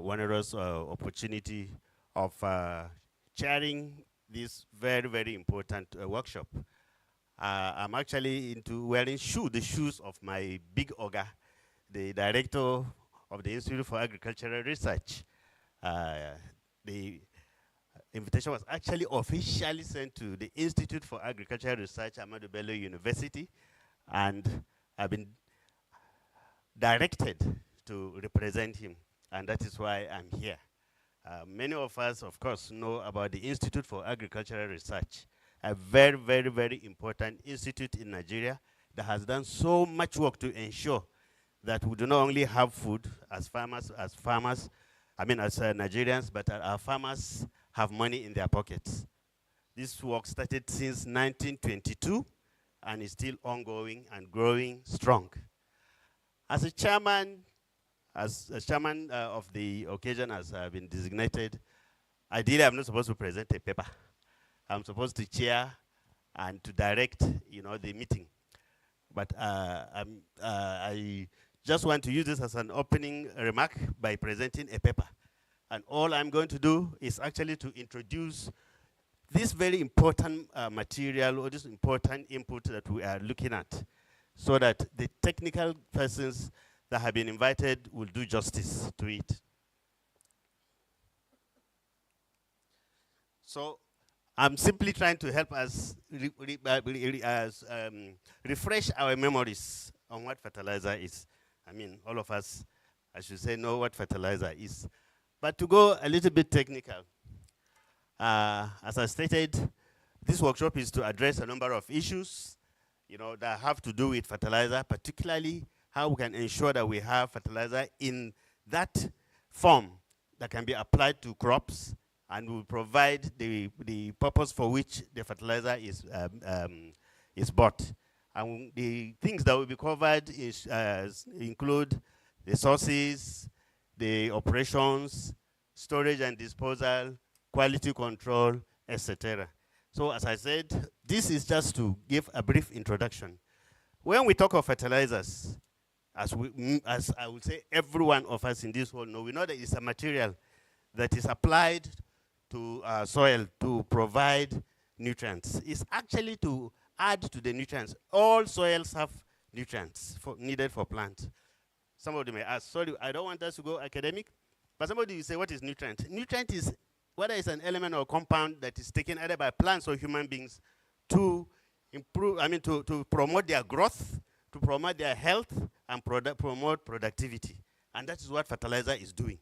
wondrous opportunity of chairing this very, very important workshop. I'm actually into wearing the shoes of my big Oga, the director of the Institute for Agricultural Research. The invitation was actually officially sent to the Institute for Agricultural Research, Ahmadu Bello University, and I've been directed to represent him, and that is why I'm here. Many of us, of course, know about the Institute for Agricultural Research, a very, very, very important institute in Nigeria that has done so much work to ensure that we do not only have food as farmers, as Nigerians, but our farmers have money in their pockets. This work started since 1922 and is still ongoing and growing strong. As a chairman, of the occasion has been designated, ideally I'm not supposed to present a paper. I'm supposed to chair and to direct, the meeting. But I just want to use this as an opening remark by presenting a paper. And all I'm going to do is actually to introduce this very important material or this important input that we are looking at, so that the technical persons that have been invited will do justice to it. So I'm simply trying to help us refresh our memories on what fertilizer is. All of us, I should say, know what fertilizer is. But to go a little bit technical, as I stated, this workshop is to address a number of issues, that have to do with fertilizer, particularly how we can ensure that we have fertilizer in that form that can be applied to crops and will provide the purpose for which the fertilizer is bought. And the things that will be covered include the sources, the operations, storage and disposal, quality control, etc. So as I said, this is just to give a brief introduction. When we talk of fertilizers, as I would say every one of us in this world know, we know that it's a material that is applied to soil to provide nutrients. It's actually to add to the nutrients. All soils have nutrients needed for plants. Some of them may ask, sorry, I don't want us to go academic, but somebody will say, what is nutrient? Nutrient is whether it's an element or compound that is taken either by plants or human beings to improve, to promote their growth, to promote their health, and promote productivity. And that is what fertilizer is doing.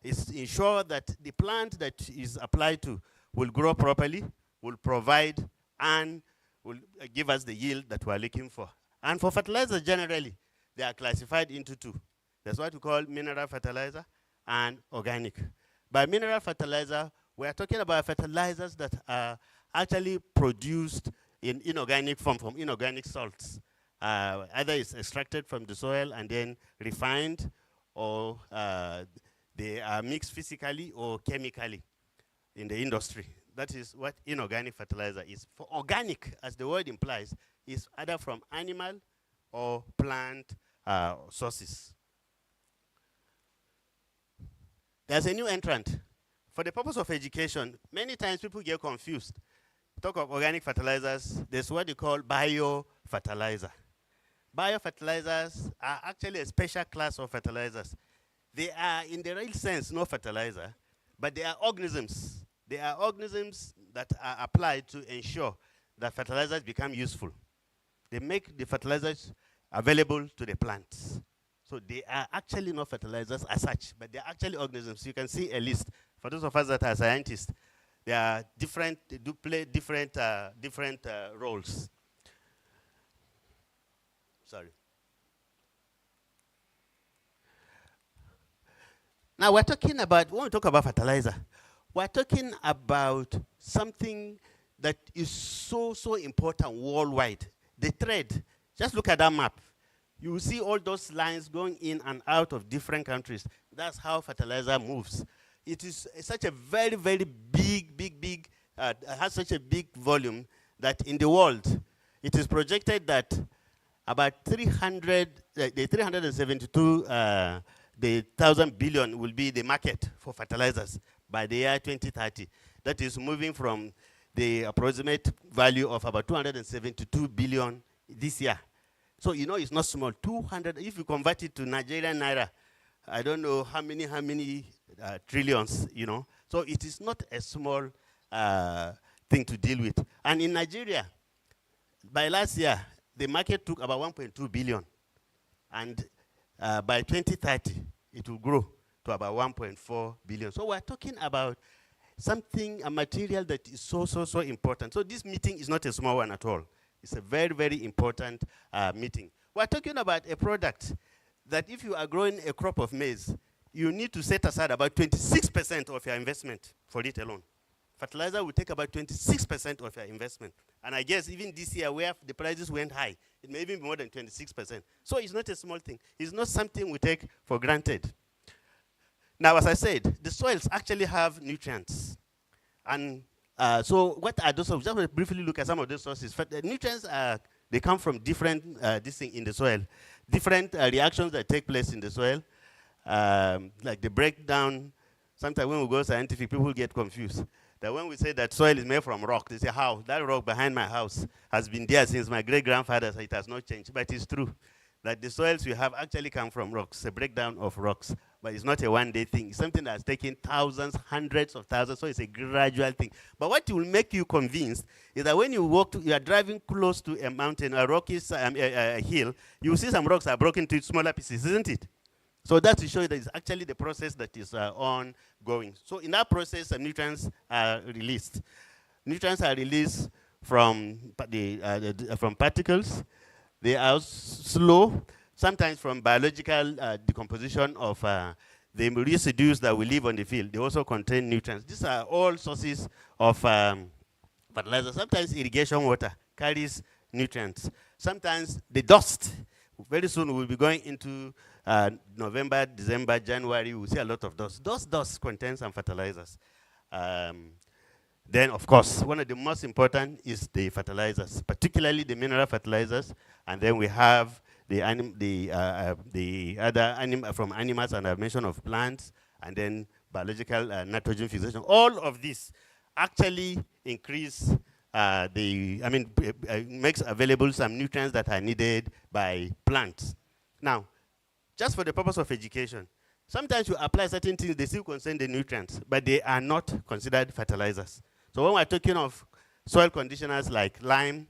It's ensure that the plant that is applied to will grow properly, will provide, and will give us the yield that we're looking for. And for fertilizers generally, they are classified into two. That's what we call mineral fertilizer and organic. By mineral fertilizer, we are talking about fertilizers that are actually produced in inorganic form from inorganic salts. Either it's extracted from the soil and then refined, or they are mixed physically or chemically in the industry. That is what inorganic fertilizer is. For organic, as the word implies, is either from animal or plant sources. There's a new entrant. For the purpose of education, many times people get confused. Talk of organic fertilizers, there's what they call biofertilizer. Biofertilizers are actually a special class of fertilizers. They are, in the real sense, no fertilizer, but they are organisms. They are organisms that are applied to ensure that fertilizers become useful. They make the fertilizers available to the plants. So they are actually not fertilizers as such, but they are actually organisms. You can see a list. For those of us that are scientists, they are different, they do play different roles. Sorry. Now we're talking about, when we talk about fertilizer, we're talking about something that is so, so important worldwide. The trade. Just look at that map. You will see all those lines going in and out of different countries. That's how fertilizer moves. It is such a very, very big, has such a big volume that in the world, it is projected that about the 372 the 1,000 billion will be the market for fertilizers by the year 2030. That is moving from the approximate value of about 272 billion this year. So you know it's not small. 200, if you convert it to Nigerian naira, I don't know how many trillions, you know. So it is not a small thing to deal with. And in Nigeria, by last year, the market took about 1.2 billion. And by 2030, it will grow to about 1.4 billion. So we're talking about something, a material that is so important. So this meeting is not a small one at all. It's a very important meeting. We're talking about a product that if you are growing a crop of maize, you need to set aside about 26% of your investment for it alone. Fertilizer will take about 26% of your investment. And I guess even this year where the prices went high, it may even be more than 26%. So it's not a small thing. It's not something we take for granted. Now, as I said, the soils actually have nutrients. And so what are those sources? Just briefly look at some of those sources. The nutrients, they come from different this thing in the soil, different reactions that take place in the soil, like the breakdown. Sometimes when we go scientific, people get confused. That when we say that soil is made from rock, they say, how? That rock behind my house has been there since my great-grandfather, so it has not changed. But it's true that the soils we have actually come from rocks, a breakdown of rocks. But it's not a one-day thing. It's something that's taken thousands, hundreds of thousands, so it's a gradual thing. But what will make you convinced is that when you you are driving close to a mountain, a rocky a hill, you will see some rocks are broken into smaller pieces, isn't it? So that's to show you that it's actually the process that is ongoing. So in that process, some nutrients are released. Nutrients are released from from particles. They are slow, sometimes from biological decomposition of the residues that we leave on the field. They also contain nutrients. These are all sources of fertilizer. Sometimes irrigation water carries nutrients. Sometimes the dust. Very soon we'll be going into November, December, January. We'll see a lot of dust. Those dust contains some fertilizers. Then, of course, one of the most important is the fertilizers, particularly the mineral fertilizers. And then we have the other from animals, and I've mentioned of plants, and then biological nitrogen fixation. All of this actually increase makes available some nutrients that are needed by plants. Now, just for the purpose of education, sometimes you apply certain things, they still contain the nutrients, but they are not considered fertilizers. So when we're talking of soil conditioners like lime,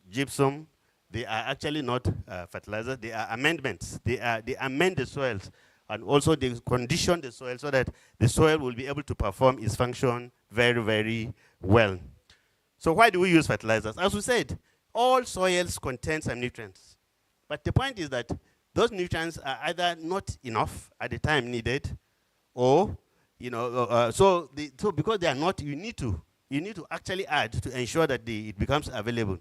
gypsum, they are actually not fertilizers, they are amendments. They amend the soils, and also they condition the soil so that the soil will be able to perform its function very well. So why do we use fertilizers? As we said, all soils contain some nutrients. But the point is that those nutrients are either not enough at the time needed, or so because they are not, you need to actually add to ensure that it becomes available.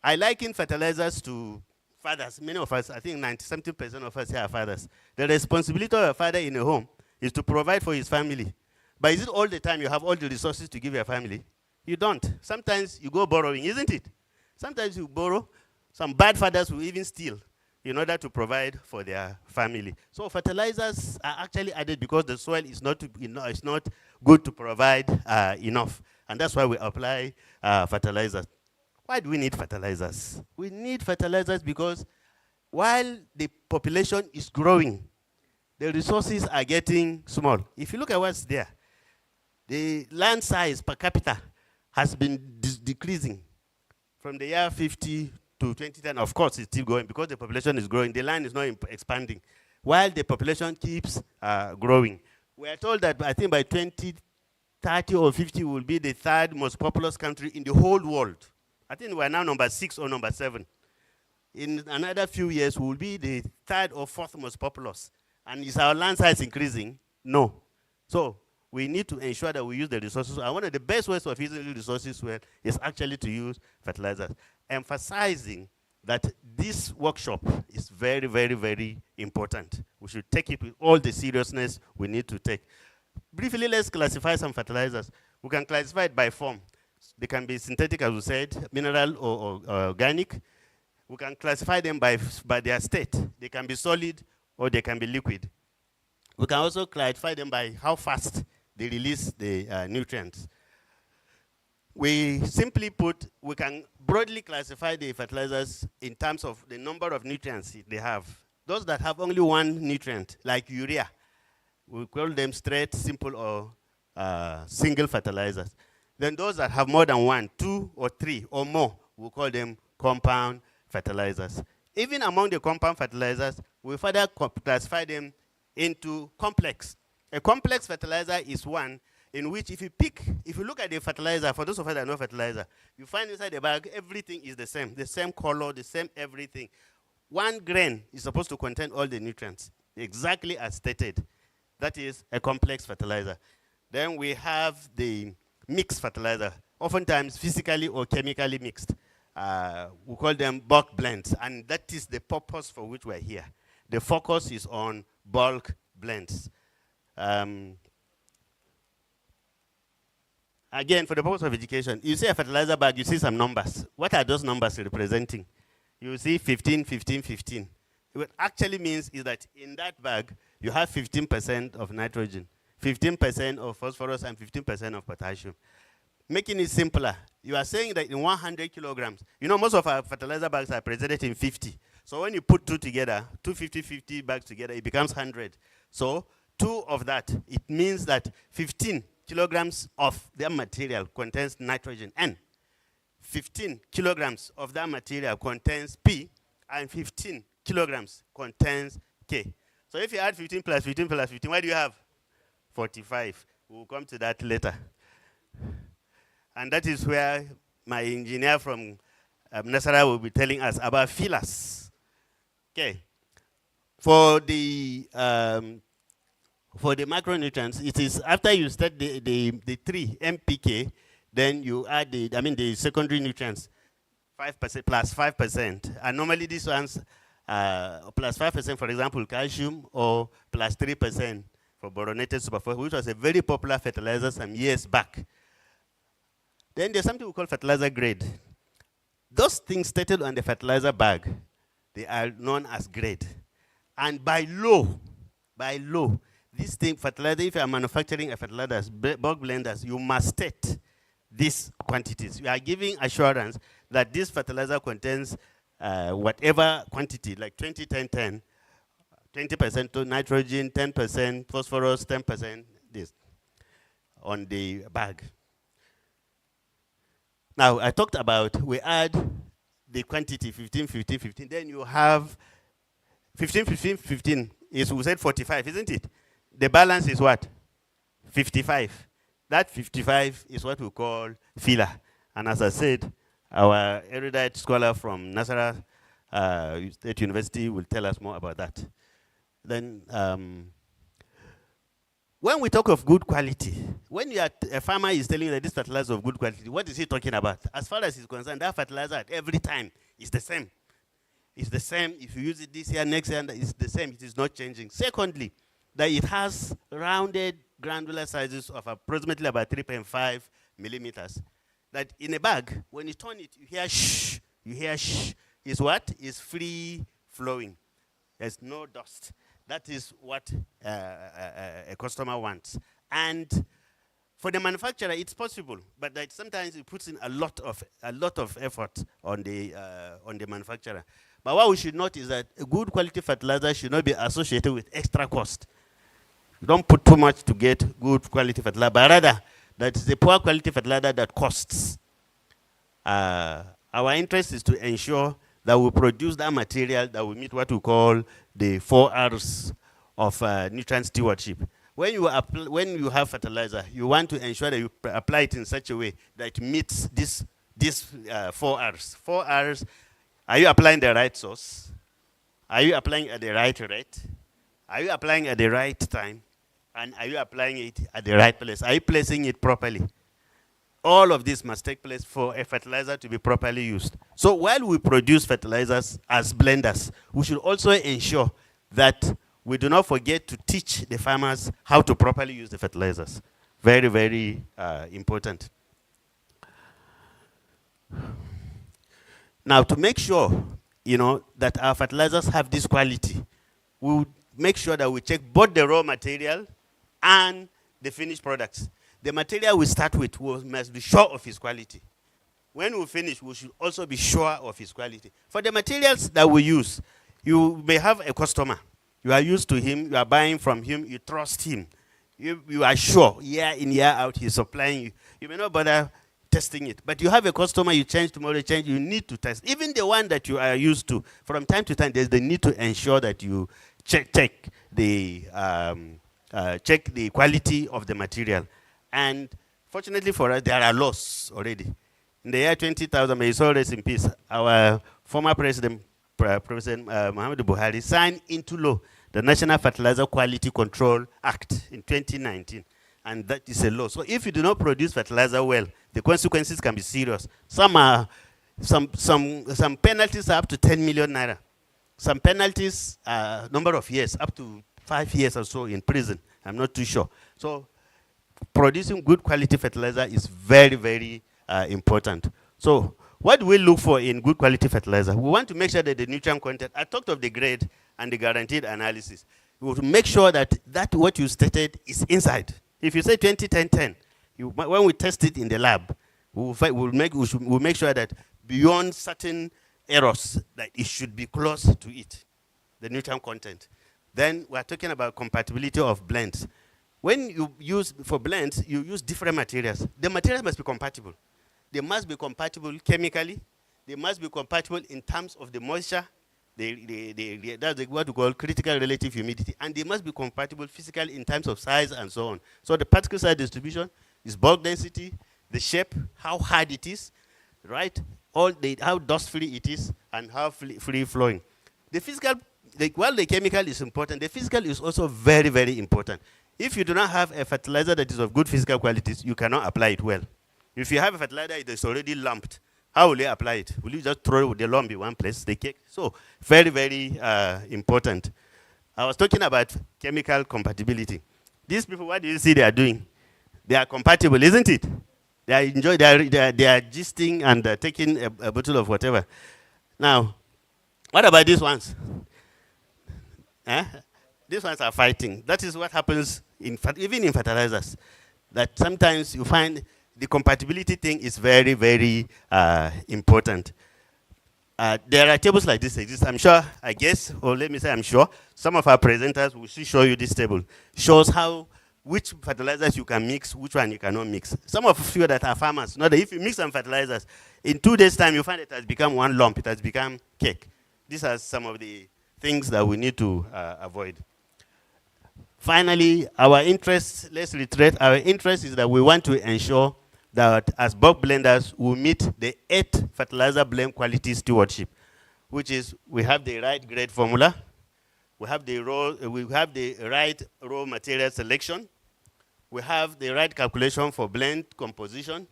I liken fertilizers to fathers. Many of us, I think 90-something% of us here are fathers. The responsibility of a father in a home is to provide for his family. But is it all the time you have all the resources to give your family? You don't. Sometimes you go borrowing, isn't it? Sometimes you borrow. Some bad fathers will even steal in order to provide for their family. So fertilizers are actually added because the soil is not good to provide enough. And that's why we apply fertilizers. Why do we need fertilizers? We need fertilizers because while the population is growing, the resources are getting small. If you look at what's there, the land size per capita has been decreasing from the year 50 to 2010. Of course, it's still going because the population is growing. The land is not expanding, while the population keeps growing. We are told that I think by 2030 or 50, we will be the third most populous country in the whole world. I think we're now number 6 or number 7. In another few years, we will be the third or fourth most populous. And is our land size increasing? No. So we need to ensure that we use the resources. And one of the best ways of using the resources well is actually to use fertilizers. Emphasizing that this workshop is very important. We should take it with all the seriousness we need to take. Briefly, let's classify some fertilizers. We can classify it by form. They can be synthetic, as we said, mineral or organic. We can classify them by their state. They can be solid or they can be liquid. We can also classify them by how fast they release the nutrients. We simply put, we can broadly classify the fertilizers in terms of the number of nutrients they have. Those that have only one nutrient, like urea, we call them straight, simple, or single fertilizers. Then those that have more than one, two or three or more, we call them compound fertilizers. Even among the compound fertilizers, we further classify them into complex. A complex fertilizer is one in which if you look at the fertilizer, for those of us that know fertilizer, you find inside the bag everything is the same color, the same everything. One grain is supposed to contain all the nutrients, exactly as stated. That is a complex fertilizer. Then we have the mixed fertilizer, oftentimes physically or chemically mixed. We call them bulk blends, and that is the purpose for which we're here. The focus is on bulk blends. Again, for the purpose of education, you see a fertilizer bag, you see some numbers. What are those numbers representing? You see 15, 15, 15. What actually means is that in that bag, you have 15% of nitrogen, 15% of phosphorus, and 15% of potassium. Making it simpler, you are saying that in 100 kilograms, you know, most of our fertilizer bags are presented in 50. So when you put two together, 50 bags together, it becomes 100. So 2 of that, it means that 15 kilograms of their material contains nitrogen N. 15 kilograms of that material contains P, and 15 kilograms contains K. So if you add 15 plus 15 plus 15, what do you have? 45. We'll come to that later. And that is where my engineer from Nasara will be telling us about fillers. Okay. For the macronutrients, it is after you start the 3 MPK, then you add the secondary nutrients, 5% plus 5%. And normally these ones plus 5%, for example, calcium, or plus 3% for boronated superphosphate, which was a very popular fertilizer some years back. Then there's something we call fertilizer grade. Those things stated on the fertilizer bag, they are known as grade. And by law, this thing, fertilizer, if you are manufacturing a fertilizer, bulk blenders, you must state these quantities. You are giving assurance that this fertilizer contains whatever quantity, like 20, 10, 10, 20% to nitrogen, 10% phosphorus, 10% this on the bag. Now, I talked about, we add the quantity 15, 15, 15. Then you have 15, 15, 15 is, we said 45, isn't it? The balance is what? 55. That 55 is what we call filler. And as I said, our erudite scholar from Nasara State University will tell us more about that. Then, when we talk of good quality, when a farmer is telling you that this fertilizer is of good quality, what is he talking about? As far as he's concerned, that fertilizer at every time is the same. It's the same. If you use it this year, next year, it's the same. It is not changing. Secondly, that it has rounded granular sizes of approximately about 3.5 millimeters. That in a bag, when you turn it, you hear shh. You hear shh. Is what? Is free flowing. There's no dust. That is what a customer wants. And for the manufacturer, it's possible, but that sometimes it puts in a lot of effort on the manufacturer. But what we should note is that a good quality fertilizer should not be associated with extra cost. You don't put too much to get good quality fertilizer, but rather that is the poor quality fertilizer that costs. Our interest is to ensure that we produce that material that will meet what we call the 4 R's of nutrient stewardship. When you have fertilizer, you want to ensure that you apply it in such a way that it meets these 4 R's. 4 R's, are you applying the right source? Are you applying at the right rate? Are you applying at the right time? And are you applying it at the right place? Are you placing it properly? All of this must take place for a fertilizer to be properly used. So while we produce fertilizers as blenders, we should also ensure that we do not forget to teach the farmers how to properly use the fertilizers. Very, very important. Now, to make sure, that our fertilizers have this quality, we would make sure that we check both the raw material and the finished products. The material we start with must be sure of its quality. When we finish, we should also be sure of its quality. For the materials that we use, you may have a customer. You are used to him, you are buying from him, you trust him. You are sure, year in, year out, he's supplying you. You may not bother testing it. But you have a customer, you change tomorrow, change, you need to test. Even the one that you are used to, from time to time, there's the need to ensure that you check the quality of the material. And fortunately for us, there are laws already. In the year 20,000, may his soul rest in peace, our former president, President Muhammad Buhari, signed into law the National Fertilizer Quality Control Act in 2019. And that is a law. So if you do not produce fertilizer well, the consequences can be serious. Some penalties are up to 10 million naira. Some penalties are number of years, up to 5 years or so in prison. I'm not too sure. So producing good quality fertilizer is very, very important. So what do we look for in good quality fertilizer? We want to make sure that the nutrient content, I talked of the grade and the guaranteed analysis. We want to make sure that what you stated is inside. If you say 20-10-10, when we test it in the lab, we'll make sure that beyond certain errors, that it should be close to it, the nutrient content. Then we're talking about compatibility of blends. When you use, for blends, you use different materials. The materials must be compatible. They must be compatible chemically. They must be compatible in terms of the moisture. That's what we call critical relative humidity. And they must be compatible physically in terms of size and so on. So the particle size distribution is bulk density, the shape, how hard it is, right? How dust-free it is, and how free-flowing. The physical, while the chemical is important, the physical is also very, very important. If you do not have a fertilizer that is of good physical qualities, you cannot apply it well. If you have a fertilizer that is already lumped, how will you apply it? Will you just throw the lump in one place, the cake? So very, very important. I was talking about chemical compatibility. These people, what do you see they are doing? They are compatible, isn't it? They are gisting and taking a bottle of whatever. Now, what about these ones? These ones are fighting. That is what happens even in fertilizers. That sometimes you find the compatibility thing is very, very important. There are tables like this exist. I'm sure, I guess, or let me say I'm sure, some of our presenters will show you this table. Shows which fertilizers you can mix, which one you cannot mix. Some of you that are farmers know that if you mix some fertilizers, in 2 days' time you find it has become one lump, it has become cake. These are some of the things that we need to avoid. Finally, our interest, let's reiterate, our interest is that we want to ensure that as bulk blenders, we meet the 8 fertilizer blend quality stewardship, which is we have the right grade formula, we have the right raw material selection, we have the right calculation for blend composition,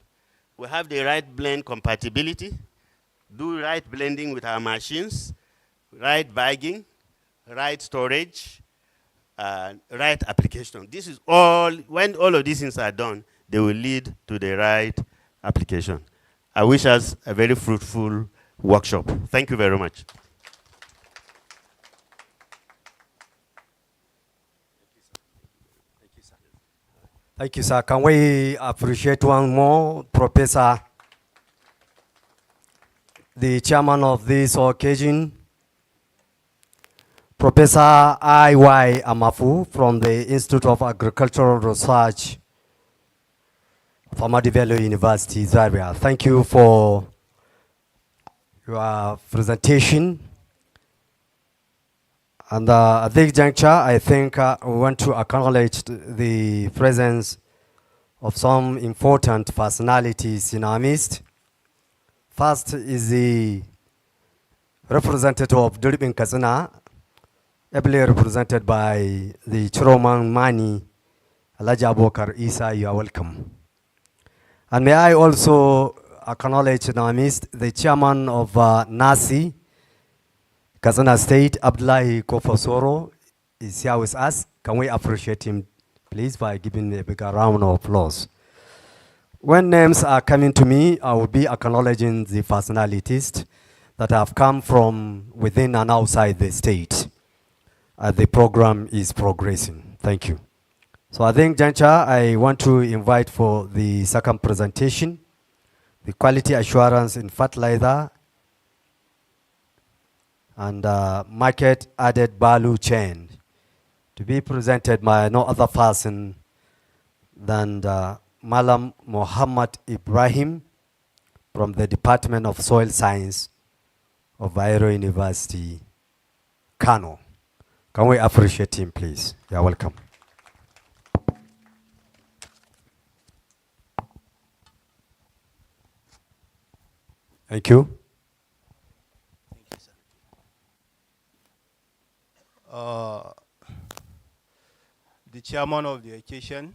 we have the right blend compatibility, do right blending with our machines, right bagging, right storage, right application. This is all, when all of these things are done, they will lead to the right application. I wish us a very fruitful workshop. Thank you very much. Thank you, sir. Can we appreciate one more, Professor, the chairman of this occasion, Professor I.Y. Amafu from the Institute of Agricultural Research, Ahmadu Bello University, Zaria. Thank you for your presentation. And at this juncture, I think we want to acknowledge the presence of some important personalities in our midst. First is the representative of Durban Katsina, ably represented by the Chairman Mani Alhaji Abubakar Isa. You are welcome. And may I also acknowledge in our midst the chairman of NASI, Katsina State, Abdullahi Kofosoro, is here with us. Can we appreciate him, please, by giving a bigger round of applause? When names are coming to me, I will be acknowledging the personalities that have come from within and outside the state. the program is progressing. Thank you. So I think, Jancha, I want to invite for the second presentation, the quality assurance in fertilizer and market added value chain, to be presented by no other person than Malam Muhammad Ibrahim from the Department of Soil Science of Bayero University, Kano. Can we appreciate him, please? You're welcome. Thank you. Thank you, sir. The chairman of the occasion,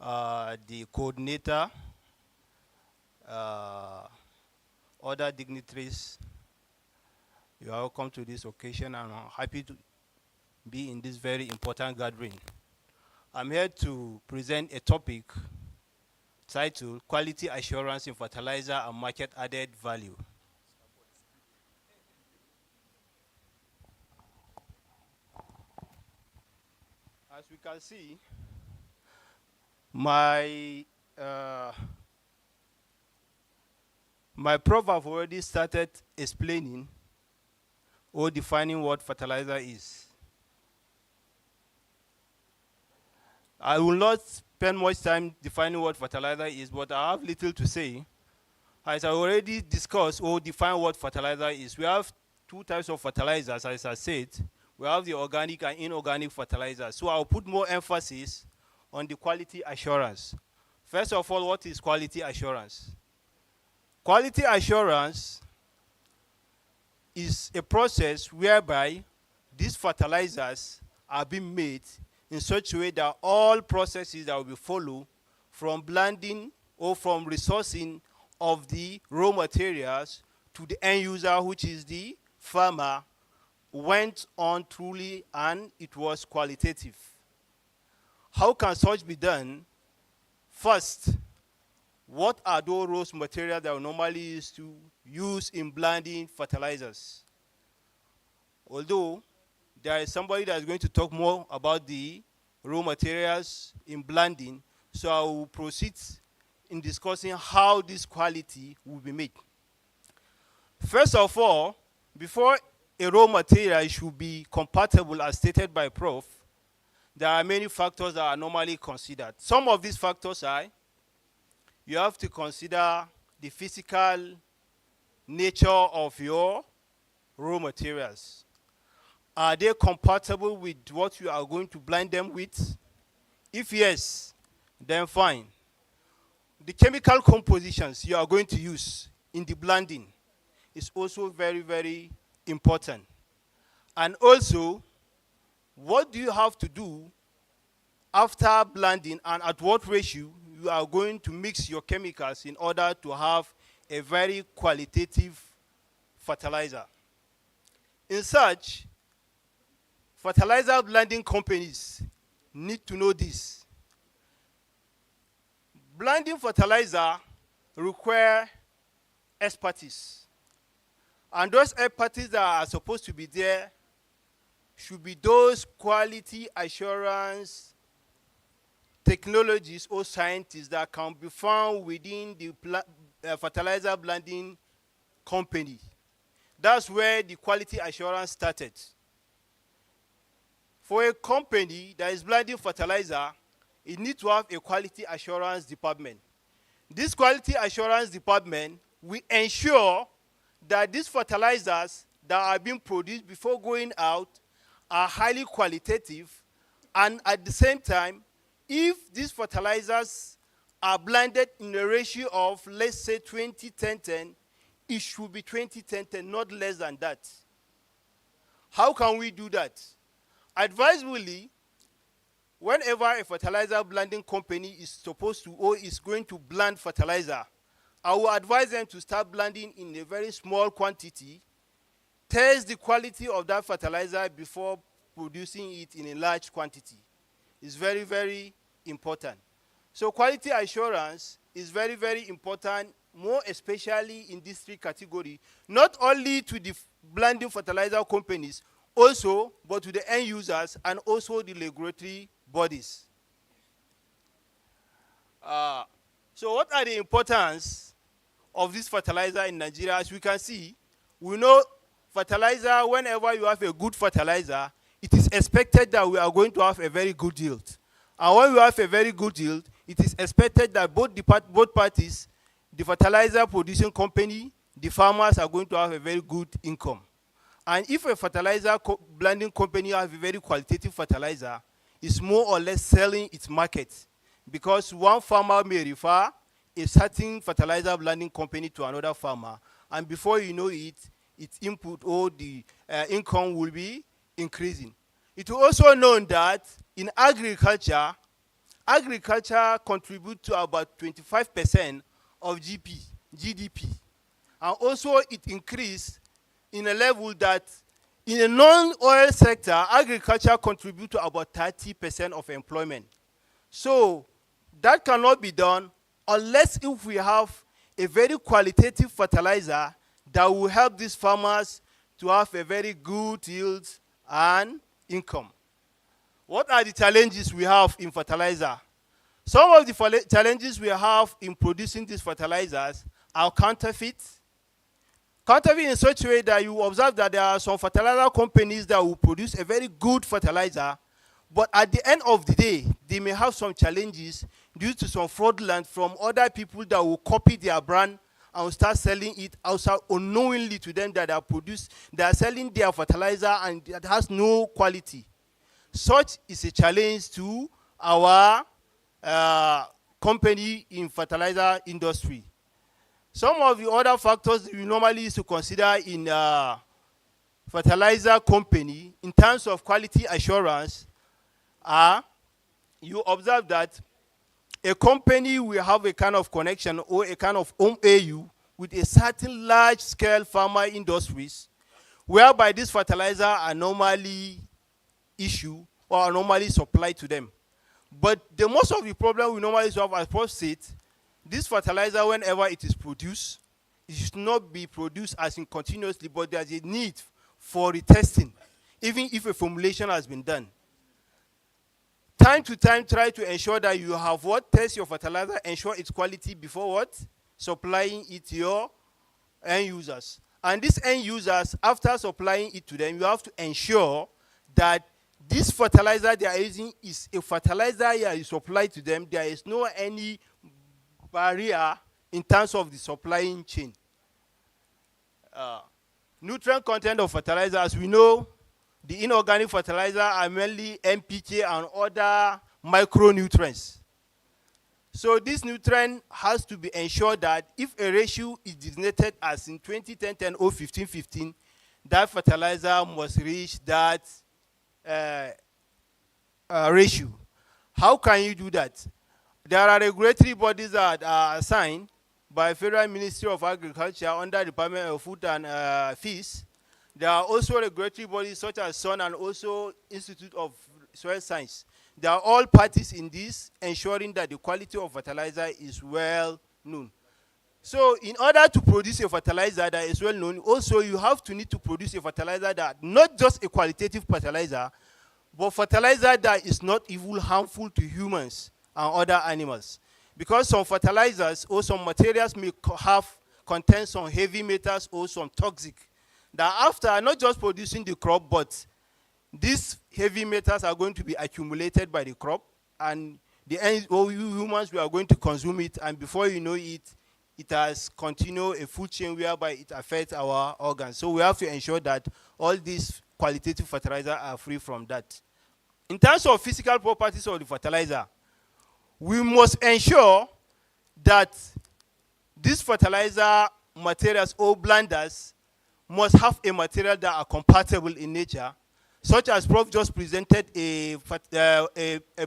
the coordinator, other dignitaries, you are welcome to this occasion, and I'm happy to be in this very important gathering. I'm here to present a topic titled Quality Assurance in Fertilizer and Market Added Value. As we can see, my prof have already started explaining or defining what fertilizer is. I will not spend much time defining what fertilizer is, but I have little to say. As I already discussed or defined what fertilizer is, we have two types of fertilizers, as I said. We have the organic and inorganic fertilizers. So I'll put more emphasis on the quality assurance. First of all, what is quality assurance? Quality assurance is a process whereby these fertilizers are being made in such a way that all processes that will be followed, from blending or from resourcing of the raw materials to the end user, which is the farmer, went on truly and it was qualitative. How can such be done? First, what are those raw materials that we normally use in blending fertilizers? Although there is somebody that is going to talk more about the raw materials in blending, so I will proceed in discussing how this quality will be made. First of all, before a raw material should be compatible as stated by Prof, there are many factors that are normally considered. Some of these factors are, you have to consider the physical nature of your raw materials. Are they compatible with what you are going to blend them with? If yes, then fine. The chemical compositions you are going to use in the blending is also very, very important. And also, what do you have to do after blending and at what ratio you are going to mix your chemicals in order to have a very qualitative fertilizer. In such, fertilizer blending companies need to know this. Blending fertilizer require expertise. And those expertise that are supposed to be there should be those quality assurance technologies or scientists that can be found within the fertilizer blending company. That's where the quality assurance started. For a company that is blending fertilizer, it needs to have a quality assurance department. This quality assurance department will ensure that these fertilizers that are being produced before going out are highly qualitative, and at the same time, if these fertilizers are blended in a ratio of, let's say, 20-10-10, it should be 20-10-10, not less than that. How can we do that? Advisably, whenever a fertilizer blending company is supposed to or is going to blend fertilizer, I will advise them to start blending in a very small quantity, test the quality of that fertilizer before producing it in a large quantity. It's very, very important. So quality assurance is very, very important, more especially in this three category, not only to the blending fertilizer companies, also, but to the end users and also the regulatory bodies. So what are the importance of this fertilizer in Nigeria? As we can see, we know fertilizer, whenever you have a good fertilizer, it is expected that we are going to have a very good yield. And when we have a very good yield, it is expected that both parties, the fertilizer producing company, the farmers, are going to have a very good income. And if a fertilizer blending company has a very qualitative fertilizer, it's more or less selling its market, because one farmer may refer a certain fertilizer blending company to another farmer, and before you know it, its input or the income will be increasing. It is also known that in agriculture contributes to about 25% of GDP. And also it increased in a level that in a non-oil sector, agriculture contributes to about 30% of employment. So that cannot be done unless if we have a very qualitative fertilizer that will help these farmers to have a very good yield and income. What are the challenges we have in fertilizer? Some of the challenges we have in producing these fertilizers are counterfeit. Counterfeit in such a way that you observe that there are some fertilizer companies that will produce a very good fertilizer, but at the end of the day, they may have some challenges due to some fraudulent from other people that will copy their brand and will start selling it outside unknowingly to them, that they are selling their fertilizer and it has no quality. Such is a challenge to our company in fertilizer industry. Some of the other factors we normally used to consider in fertilizer company in terms of quality assurance are, you observe that a company will have a kind of connection or a kind of MAU with a certain large-scale farmer industries, whereby these fertilizers are normally issued or are normally supplied to them. But the most of the problem we normally solve, as Prof said, this fertilizer, whenever it is produced, it should not be produced as in continuously, but there's a need for retesting, even if a formulation has been done. Time to time, try to ensure that you have what? Test your fertilizer, ensure its quality before what? Supplying it to your end users. And these end users, after supplying it to them, you have to ensure that this fertilizer they are using is a fertilizer you supply to them. There is no any barrier in terms of the supplying chain. Nutrient content of fertilizer, as we know, the inorganic fertilizer are mainly NPK and other micronutrients. So this nutrient has to be ensured that if a ratio is designated as in 2010-10 or 15-15, that fertilizer must reach that ratio. How can you do that? There are regulatory bodies that are assigned by Federal Ministry of Agriculture under Department of Food and Fish. There are also regulatory bodies such as SON and also Institute of Soil Science. They are all parties in this, ensuring that the quality of fertilizer is well known. So in order to produce a fertilizer that is well known, also you have to need to produce a fertilizer that not just a qualitative fertilizer, but fertilizer that is not even harmful to humans and other animals. Because some fertilizers or some materials may contain some heavy metals or some toxic, that after not just producing the crop, but these heavy metals are going to be accumulated by the crop, and the end, or humans, we are going to consume it, and before you know it, it has continued a food chain whereby it affects our organs. So we have to ensure that all these qualitative fertilizers are free from that. In terms of physical properties of the fertilizer, we must ensure that these fertilizer materials or blenders must have a material that are compatible in nature, such as Prof just presented a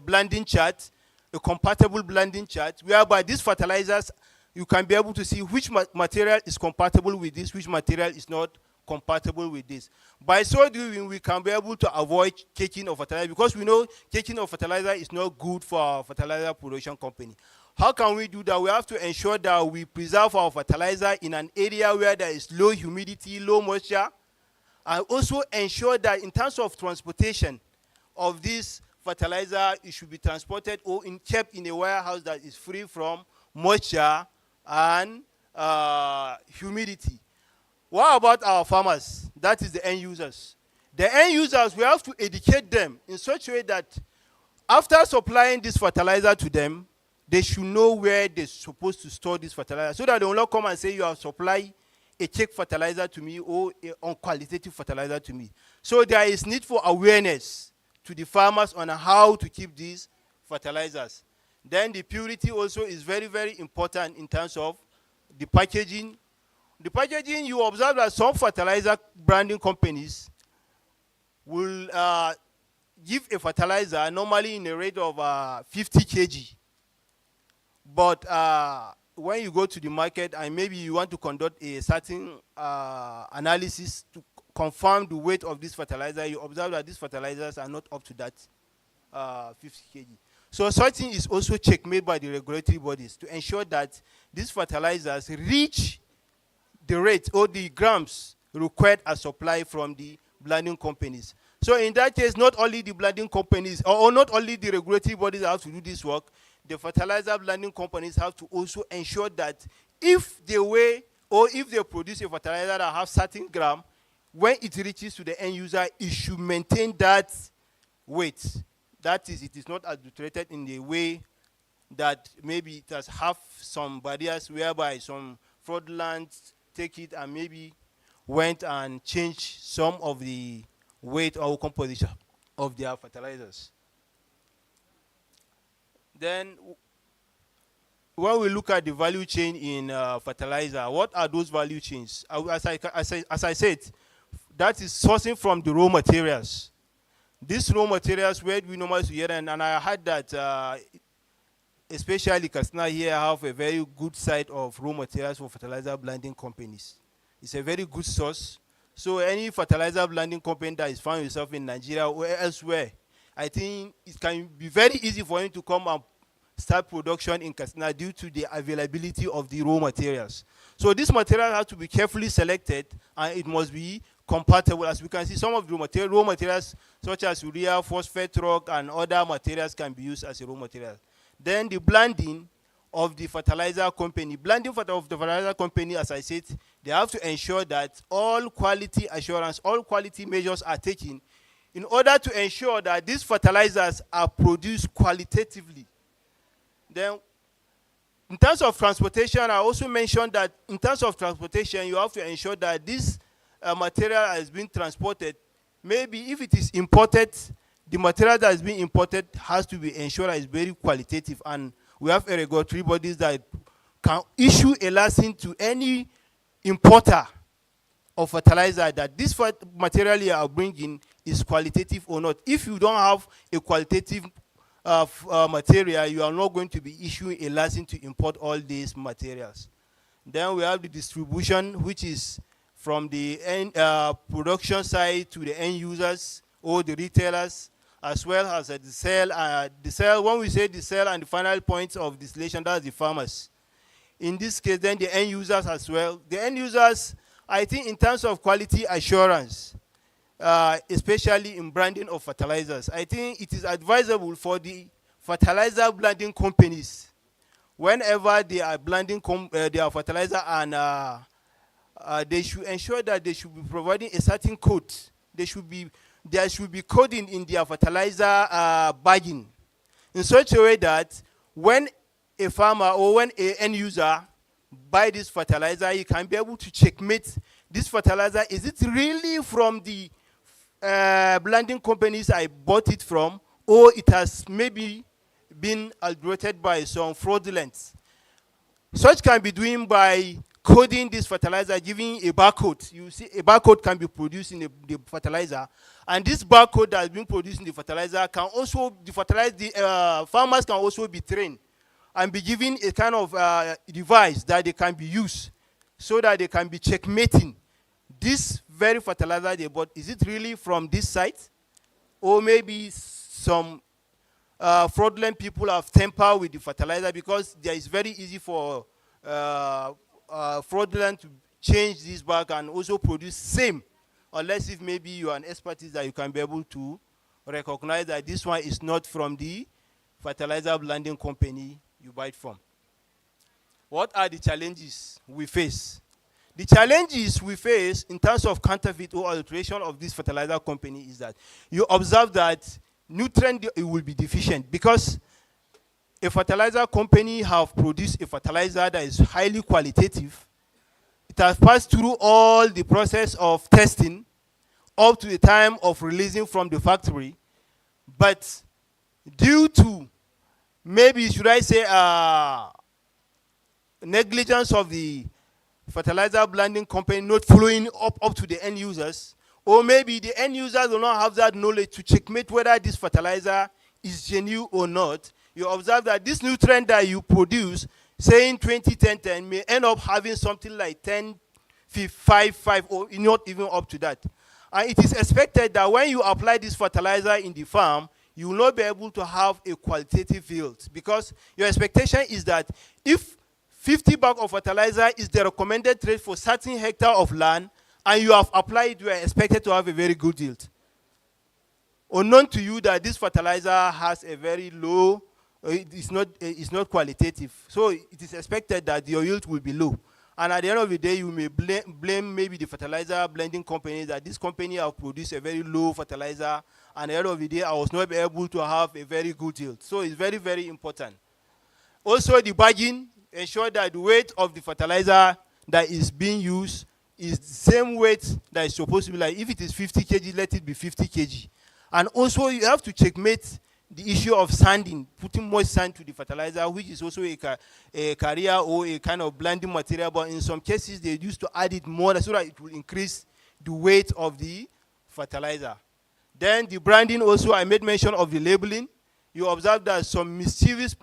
blending chart, a compatible blending chart, whereby these fertilizers, you can be able to see which material is compatible with this, which material is not compatible with this. By so doing, we can be able to avoid caking of fertilizer, because we know caking of fertilizer is not good for our fertilizer production company. How can we do that? We have to ensure that we preserve our fertilizer in an area where there is low humidity, low moisture, and also ensure that in terms of transportation of this fertilizer, it should be transported or kept in a warehouse that is free from moisture and humidity. What about our farmers? That is the end users. The end users, we have to educate them in such a way that after supplying this fertilizer to them, they should know where they're supposed to store this fertilizer so that they will not come and say you have supplied a cheap fertilizer to me or an unqualitative fertilizer to me. So there is need for awareness to the farmers on how to keep these fertilizers. Then the purity also is very, very important in terms of the packaging. The packaging, you observe that some fertilizer branding companies will give a fertilizer normally in a rate of 50 kg. But when you go to the market and maybe you want to conduct a certain analysis to confirm the weight of this fertilizer, you observe that these fertilizers are not up to that 50 kg. So such thing is also checkmate by the regulatory bodies to ensure that these fertilizers reach the rate or the grams required as supply from the blending companies. So in that case, not only the blending companies or not only the regulatory bodies have to do this work, the fertilizer blending companies have to also ensure that if they weigh or if they produce a fertilizer that has certain gram, when it reaches to the end user, it should maintain that weight. That is, it is not adulterated in the way that maybe it has have some barriers whereby some fraudulent take it and maybe went and changed some of the weight or composition of their fertilizers. Then when we look at the value chain in fertilizer, what are those value chains? As I said, that is sourcing from the raw materials. These raw materials, where we normally hear, and I heard that especially Katsina here have a very good site of raw materials for fertilizer blending companies. It's a very good source. So any fertilizer blending company that is found yourself in Nigeria or elsewhere, I think it can be very easy for him to come and start production in Katsina due to the availability of the raw materials. So this material has to be carefully selected and it must be compatible. As we can see, some of the raw materials such as urea, phosphate rock, and other materials can be used as a raw material. Then the blending of the fertilizer company. Blending of the fertilizer company, as I said, they have to ensure that all quality assurance, all quality measures are taken in order to ensure that these fertilizers are produced qualitatively. Then, in terms of transportation, I also mentioned that in terms of transportation, you have to ensure that this material has been transported. Maybe if it is imported, the material that is being imported has to be ensured that it's very qualitative, and we have a regulatory bodies that can issue a license to any importer of fertilizer that this material you are bringing is qualitative or not. If you don't have a qualitative material, you are not going to be issuing a license to import all these materials. Then we have the distribution, which is from the end, production side to the end users or the retailers, as well as the sale. When we say the sale and the final point of distillation, that's the farmers. In this case, then the end users as well. The end users, I think in terms of quality assurance, especially in branding of fertilizers, I think it is advisable for the fertilizer blending companies, whenever they are blending their fertilizer, and they should ensure that they should be providing a certain code. There should be coding in their fertilizer bagging in such a way that when a farmer or when an end user buy this fertilizer, he can be able to checkmate this fertilizer. Is it really from the blending companies I bought it from, or it has maybe been adulterated by some fraudulence? Such can be done by coding this fertilizer, giving a barcode. You see, a barcode can be produced in the fertilizer, and this barcode that has been produced in the fertilizer can also, farmers can also be trained and be given a kind of device that they can be used so that they can be checkmating this very fertilizer they bought. Is it really from this site? Or maybe some fraudulent people have tampered with the fertilizer, because there is very easy for fraudulent to change this bag and also produce same unless if maybe you are an expertise that you can be able to recognize that this one is not from the fertilizer blending company you buy it from. What are the challenges we face? The challenges we face in terms of counterfeit or alteration of this fertilizer company is that you observe that nutrient will be deficient because a fertilizer company have produced a fertilizer that is highly qualitative. It has passed through all the process of testing up to the time of releasing from the factory, but due to maybe, should I say, negligence of the fertilizer blending company not following up to the end users, or maybe the end users do not have that knowledge to checkmate whether this fertilizer is genuine or not, you observe that this nutrient that you produce, say in 2010, may end up having something like 10, 5, 5, or not even up to that. And it is expected that when you apply this fertilizer in the farm, you will not be able to have a qualitative yield because your expectation is that if 50 bags of fertilizer is the recommended rate for certain hectare of land, and you have applied it, you are expected to have a very good yield. Unknown to you that this fertilizer has a very low, it's not qualitative. So it is expected that your yield will be low. And at the end of the day, you may blame maybe the fertilizer blending company that this company have produced a very low fertilizer, and at the end of the day, I was not able to have a very good yield. So it's very, very important. Also, the bagging, ensure that the weight of the fertilizer that is being used is the same weight that is supposed to be. Like if it is 50 kg, let it be 50 kg. And also, you have to checkmate the issue of sanding, putting more sand to the fertilizer, which is also a carrier or a kind of blending material, but in some cases they used to add it more so that it will increase the weight of the fertilizer. Then the branding also, I made mention of the labeling. You observe that some mischievous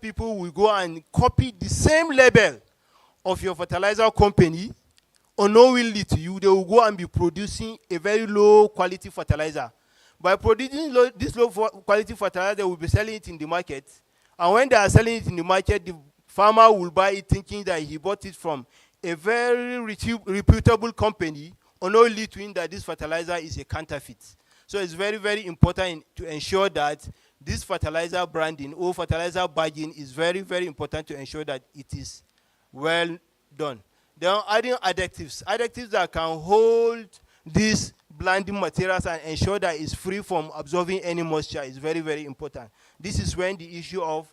people will go and copy the same label of your fertilizer company unknowingly to you. They will go and be producing a very low quality fertilizer. By producing this low quality fertilizer, they will be selling it in the market. And when they are selling it in the market, the farmer will buy it thinking that he bought it from a very reputable company, unknowingly to him that this fertilizer is a counterfeit. So it's very, very important to ensure that this fertilizer branding or fertilizer bagging is very, very important to ensure that it is well done. Then adding additives that can hold these blending materials and ensure that it's free from absorbing any moisture is very, very important. This is when the issue of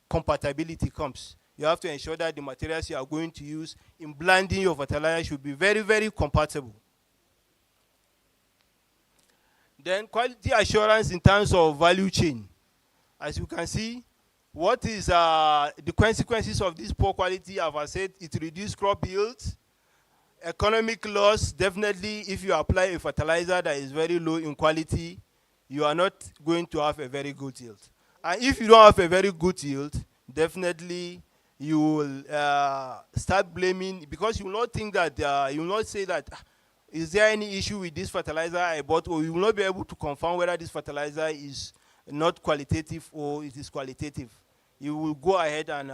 compatibility comes. You have to ensure that the materials you are going to use in blending your fertilizer should be very, very compatible. Then quality assurance in terms of value chain. As you can see, what is the consequences of this poor quality? As I said, it reduces crop yields. Economic loss, definitely if you apply a fertilizer that is very low in quality, you are not going to have a very good yield. And if you don't have a very good yield, definitely you will start blaming, because you will not think that, you will not say that, is there any issue with this fertilizer I bought, or you will not be able to confirm whether this fertilizer is not qualitative or it is qualitative. You will go ahead and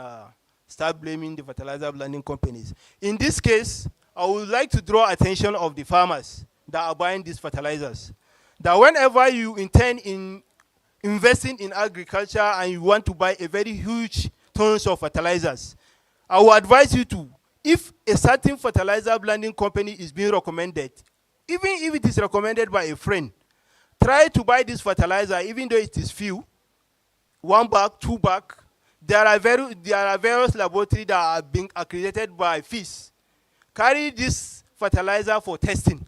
start blaming the fertilizer blending companies. In this case, I would like to draw attention of the farmers that are buying these fertilizers, that whenever you intend in investing in agriculture and you want to buy a very huge tons of fertilizers, I will advise you to, if a certain fertilizer blending company is being recommended, even if it is recommended by a friend, try to buy this fertilizer, even though it is few, 1 bag, 2 bag. There are various laboratories that are being accredited by Hist. Carry this fertilizer for testing.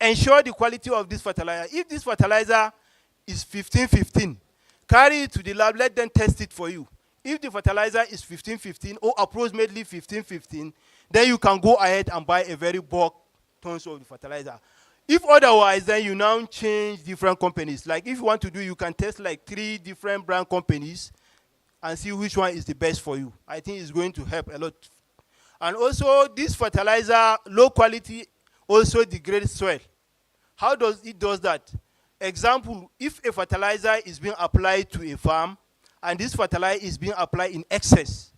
Ensure the quality of this fertilizer. If this fertilizer is 15-15, carry it to the lab, let them test it for you. If the fertilizer is 15-15 or approximately 15-15, then you can go ahead and buy a very bulk tons of the fertilizer. If otherwise, then you now change different companies. Like if you want to do, you can test like 3 different brand companies and see which one is the best for you. I think it's going to help a lot. And also, this fertilizer, low quality, also degrades soil. How does it do that? Example, if a fertilizer is being applied to a farm, and this fertilizer is being applied in excess,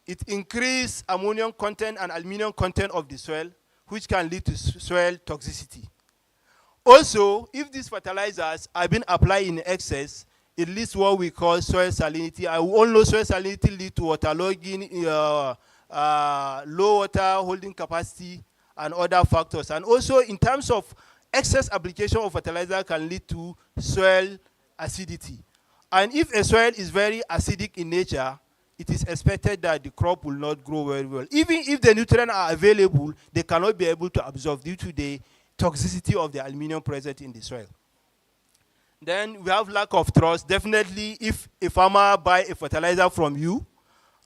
it increases ammonium content and aluminum content of the soil, which can lead to soil toxicity. Also, if these fertilizers are being applied in excess, it leads to what we call soil salinity. I all know soil salinity lead to waterlogging, low water holding capacity, and other factors. And also, in terms of excess application of fertilizer can lead to soil acidity. And if a soil is very acidic in nature, it is expected that the crop will not grow very well. Even if the nutrients are available, they cannot be able to absorb due to the toxicity of the aluminum present in the soil. Then we have lack of trust. Definitely, if a farmer buys a fertilizer from you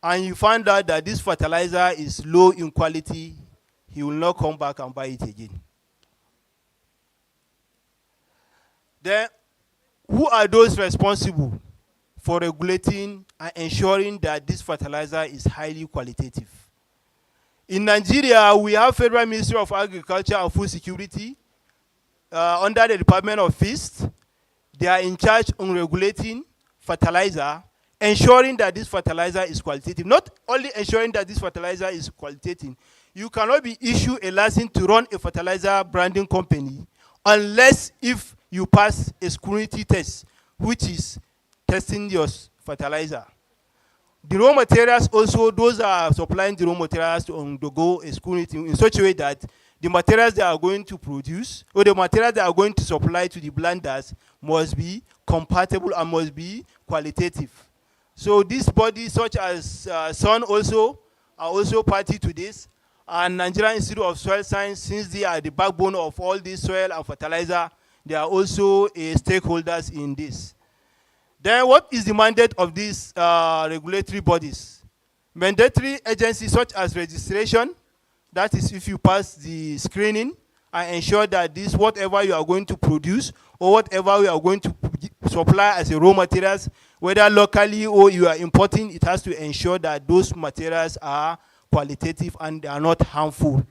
and you find out that this fertilizer is low in quality, he will not come back and buy it again. Then, who are those responsible for regulating and ensuring that this fertilizer is highly qualitative? In Nigeria, we have Federal Ministry of Agriculture and Food Security under the Department of Hist. They are in charge on regulating fertilizer, ensuring that this fertilizer is qualitative. Not only ensuring that this fertilizer is qualitative, you cannot be issued a license to run a fertilizer branding company unless if you pass a scrutiny test, which is testing your fertilizer. The raw materials also, those are supplying the raw materials to undergo a scrutiny in such a way that the materials they are going to produce or the materials they are going to supply to the blenders must be compatible and must be qualitative. So these bodies such as SUN also are also party to this, and Nigerian Institute of Soil Science, since they are the backbone of all this soil and fertilizer, they are also stakeholders in this. Then what is the mandate of these regulatory bodies? Mandatory agencies such as registration, that is if you pass the screening and ensure that this whatever you are going to produce or whatever you are going to supply as a raw materials, whether locally or you are importing, it has to ensure that those materials are qualitative and they are not harmful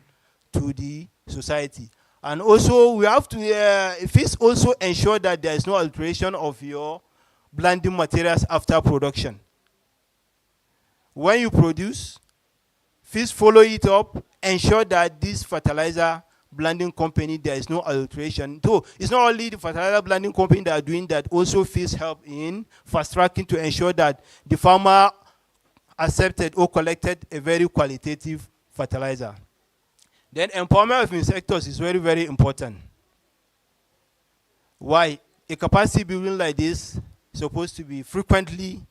to the society. And also we have to, FIS also ensure that there is no alteration of your blending materials after production. When you produce, FIS follow it up, ensure that this fertilizer blending company, there is no alteration. So it's not only the fertilizer blending company that are doing that, also FIS help in fast tracking to ensure that the farmer accepted or collected a very qualitative fertilizer. Then empowerment of insectors is very, very important. Why? A capacity building like this is supposed to be frequently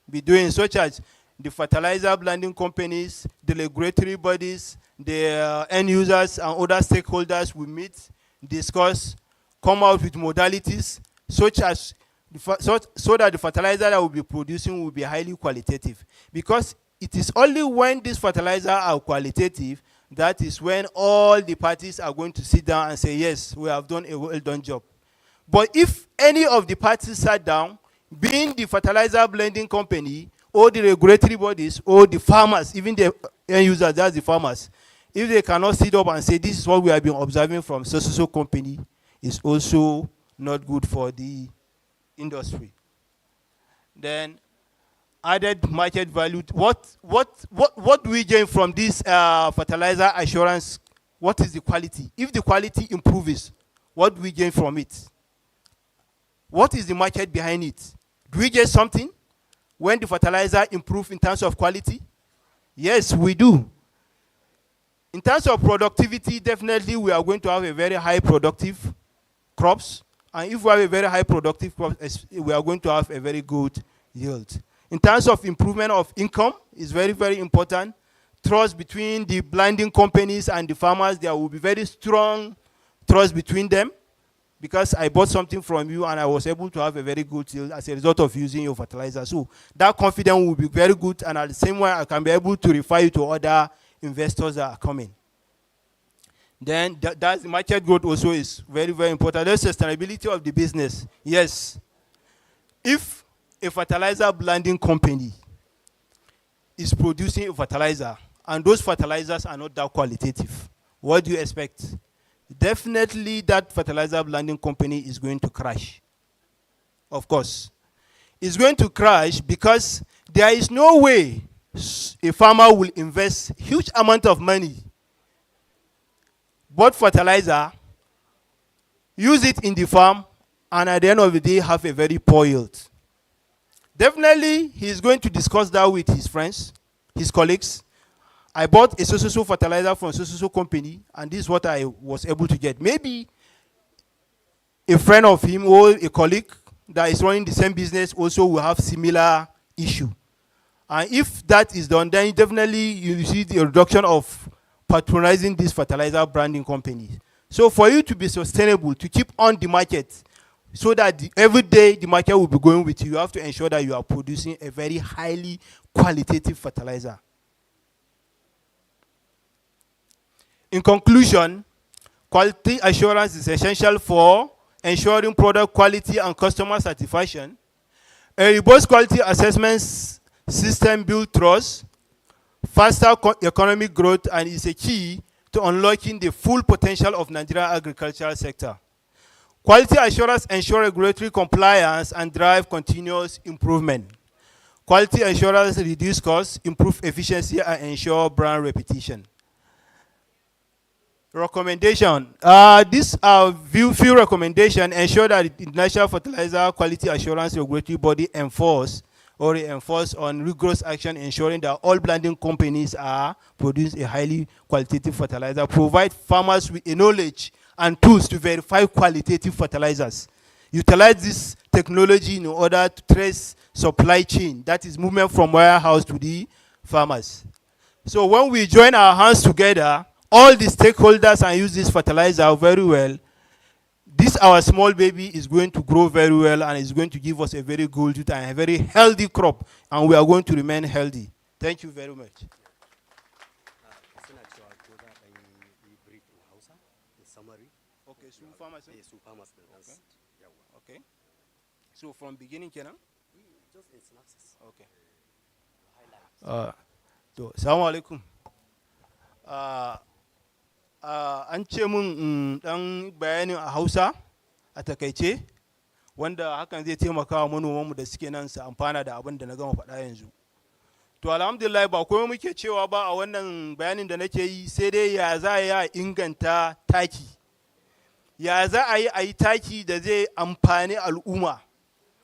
be doing, such as the fertilizer blending companies, the regulatory bodies, the end users and other stakeholders will meet, discuss, come out with modalities such as so that the fertilizer that we'll be producing will be highly qualitative. Because it is only when these fertilizers are qualitative that is when all the parties are going to sit down and say, yes, we have done a well-done job. But if any of the parties sat down, being the fertilizer blending company or the regulatory bodies or the farmers, even the end users, that's the farmers, if they cannot sit up and say, this is what we have been observing from so company, is also not good for the industry. Then added market value. What do we gain from this fertilizer assurance? What is the quality? If the quality improves, what do we gain from it? What is the market behind it? Do we get something when the fertilizer improves in terms of quality? Yes, we do. In terms of productivity, definitely we are going to have a very high productive crops. And if we have a very high productive crops, we are going to have a very good yield. In terms of improvement of income, is very, very important. Trust between the blending companies and the farmers, there will be very strong trust between them, because I bought something from you and I was able to have a very good yield as a result of using your fertilizer. So that confidence will be very good, and at the same way, I can be able to refer you to other investors that are coming. Then that's the market growth also is very, very important. The sustainability of the business. Yes. If a fertilizer blending company is producing a fertilizer and those fertilizers are not that qualitative, what do you expect? Definitely that fertilizer blending company is going to crash. Of course. It's going to crash because there is no way a farmer will invest huge amount of money bought fertilizer, use it in the farm, and at the end of the day have a very poor yield. Definitely, he's going to discuss that with his friends, his colleagues. I bought a so fertilizer from so company, and this is what I was able to get. Maybe a friend of him or a colleague that is running the same business also will have similar issue. And if that is done, then definitely you see the reduction of patronizing these fertilizer branding companies. So for you to be sustainable, to keep on the market, so that every day the market will be going with you, you have to ensure that you are producing a very highly qualitative fertilizer. In conclusion, quality assurance is essential for ensuring product quality and customer satisfaction. A robust quality assessment system builds trust, faster economic growth, and is a key to unlocking the full potential of Nigerian agricultural sector. Quality assurance ensures regulatory compliance and drive continuous improvement. Quality assurance reduce costs, improve efficiency, and ensure brand repetition. Recommendation. These are few recommendations ensure that the National Fertilizer Quality Assurance Regulatory Body enforce on rigorous action, ensuring that all blending companies are produce a highly qualitative fertilizer, provide farmers with a knowledge and tools to verify qualitative fertilizers. Utilize this technology in order to trace supply chain, that is movement from warehouse to the farmers. So when we join our hands together, all the stakeholders, and use this fertilizer very well, this our small baby is going to grow very well and is going to give us a very good and a very healthy crop, and we are going to remain healthy. Thank you very much. Okay, so farmers. Okay. So from beginning, kenan? Just in synopsis. Okay. Assalamu alaikum. An ce mun dan bayanin a Hausa a takaice, wanda hakan zai taimaka wa manomanmu da suke nan su amfana da abin da na gama faɗa yanzu. To alhamdulillah ba komai muke cewa ba a wannan bayanin da nake yi, sai dai ya za a inganta taki. Ya za a yi taki da zai amfani al'umma,